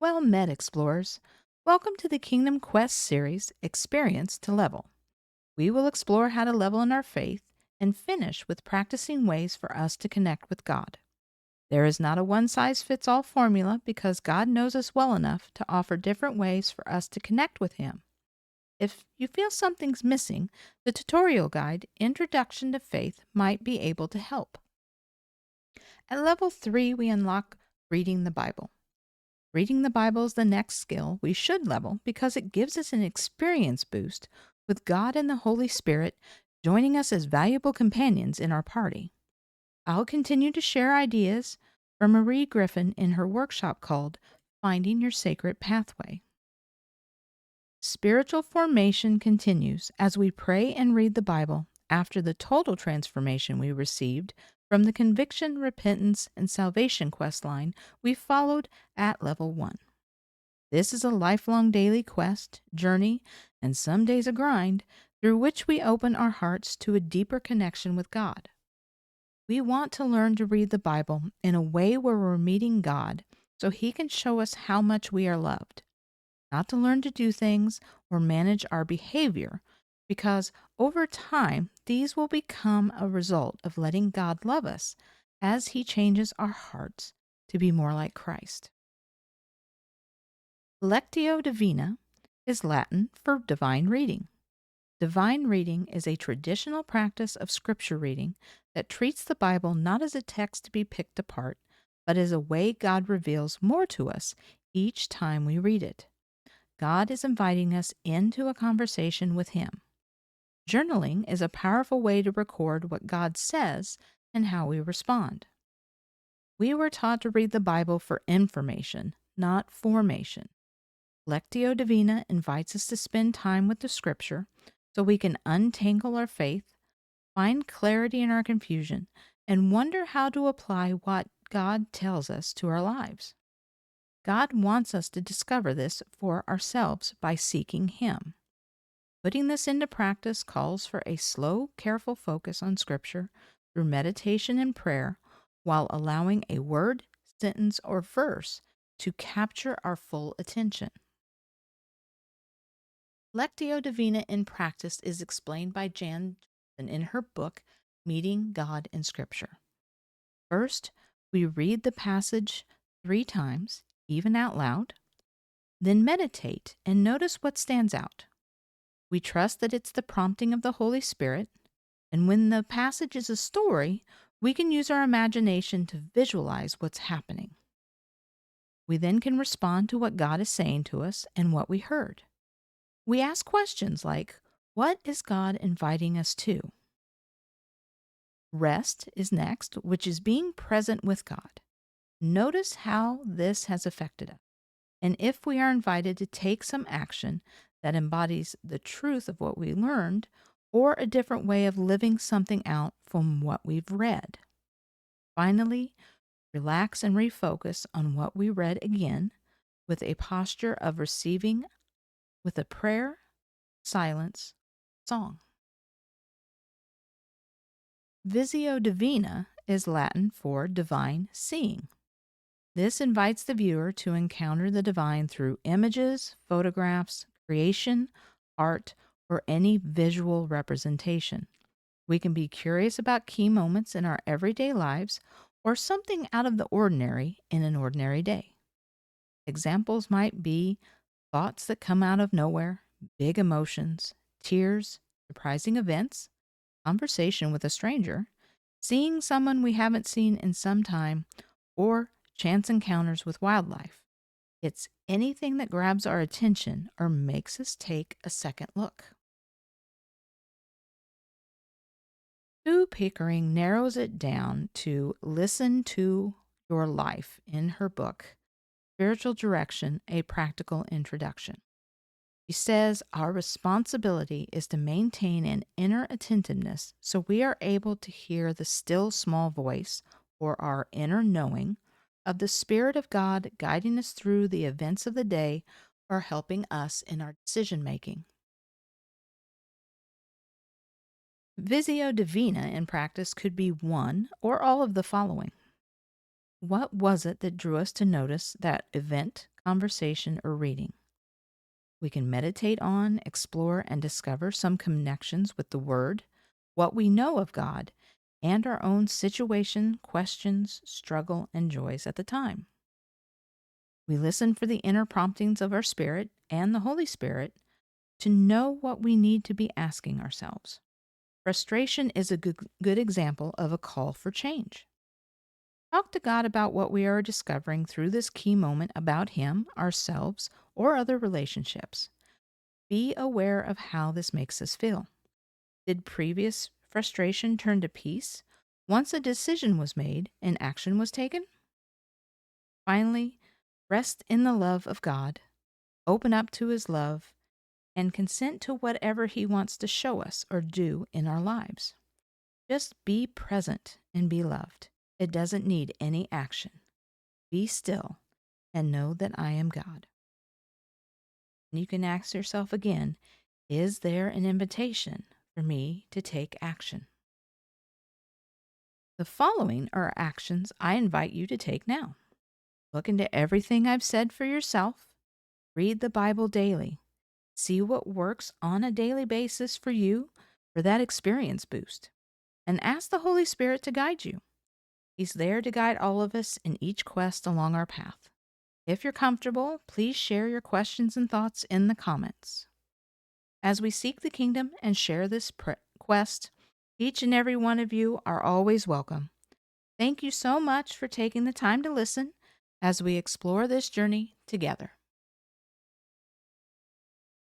Well met, explorers. Welcome to the Kingdom Quest series, Experience to Level. We will explore how to level in our faith and finish with practicing ways for us to connect with God. There is not a one size fits all formula because God knows us well enough to offer different ways for us to connect with Him. If you feel something's missing, the tutorial guide, Introduction to Faith, might be able to help. At level 3, we unlock reading the Bible. Reading the Bible is the next skill we should level because it gives us an experience boost with God and the Holy Spirit joining us as valuable companions in our party. I'll continue to share ideas from Marie Griffin in her workshop called Finding Your Sacred Pathway. Spiritual formation continues as we pray and read the Bible after the total transformation we received from the conviction, repentance, and salvation quest line we followed at level 1. This is a lifelong daily quest, journey, and some days a grind through which we open our hearts to a deeper connection with God. We want to learn to read the Bible in a way where we're meeting God so He can show us how much we are loved. Not to learn to do things or manage our behavior, because over time, these will become a result of letting God love us as He changes our hearts to be more like Christ. Lectio Divina is Latin for divine reading. Divine reading is a traditional practice of scripture reading that treats the Bible not as a text to be picked apart, but as a way God reveals more to us each time we read it. God is inviting us into a conversation with Him. Journaling is a powerful way to record what God says and how we respond. We were taught to read the Bible for information, not formation. Lectio Divina invites us to spend time with the Scripture so we can untangle our faith, find clarity in our confusion, and wonder how to apply what God tells us to our lives. God wants us to discover this for ourselves by seeking Him. Putting this into practice calls for a slow, careful focus on Scripture through meditation and prayer while allowing a word, sentence, or verse to capture our full attention. Lectio Divina in practice is explained by Jan in her book, Meeting God in Scripture. First, we read the passage 3 times, even out loud. Then meditate and notice what stands out. We trust that it's the prompting of the Holy Spirit, and when the passage is a story, we can use our imagination to visualize what's happening. We then can respond to what God is saying to us and what we heard. We ask questions like, what is God inviting us to? Rest is next, which is being present with God. Notice how this has affected us, and if we are invited to take some action that embodies the truth of what we learned or a different way of living something out from what we've read. Finally, relax and refocus on what we read again with a posture of receiving with a prayer, silence, song. Visio Divina is Latin for divine seeing. This invites the viewer to encounter the divine through images, photographs, creation, art, or any visual representation. We can be curious about key moments in our everyday lives or something out of the ordinary in an ordinary day. Examples might be thoughts that come out of nowhere, big emotions, tears, surprising events, conversation with a stranger, seeing someone we haven't seen in some time, or chance encounters with wildlife. It's anything that grabs our attention or makes us take a second look. Sue Pickering narrows it down to listen to your life in her book, Spiritual Direction, A Practical Introduction. She says our responsibility is to maintain an inner attentiveness so we are able to hear the still small voice, or our inner knowing, of the Spirit of God guiding us through the events of the day or helping us in our decision making. Visio Divina in practice could be one or all of the following. What was it that drew us to notice that event, conversation, or reading. We can meditate on, explore, and discover some connections with the Word, what we know of God, and our own situation, questions, struggle, and joys at the time. We listen for the inner promptings of our spirit and the Holy Spirit to know what we need to be asking ourselves. Frustration is a good example of a call for change. Talk to God about what we are discovering through this key moment about Him, ourselves, or other relationships. Be aware of how this makes us feel. Did previous frustration turn to peace once a decision was made and action was taken? Finally, rest in the love of God, open up to His love, and consent to whatever He wants to show us or do in our lives. Just be present and be loved. It doesn't need any action. Be still and know that I am God. And you can ask yourself again, is there an invitation for me to take action? The following are actions I invite you to take now. Look into everything I've said for yourself. Read the Bible daily. See what works on a daily basis for you for that experience boost. And ask the Holy Spirit to guide you. He's there to guide all of us in each quest along our path. If you're comfortable, please share your questions and thoughts in the comments. As we seek the kingdom and share this quest, each and every one of you are always welcome. Thank you so much for taking the time to listen as we explore this journey together.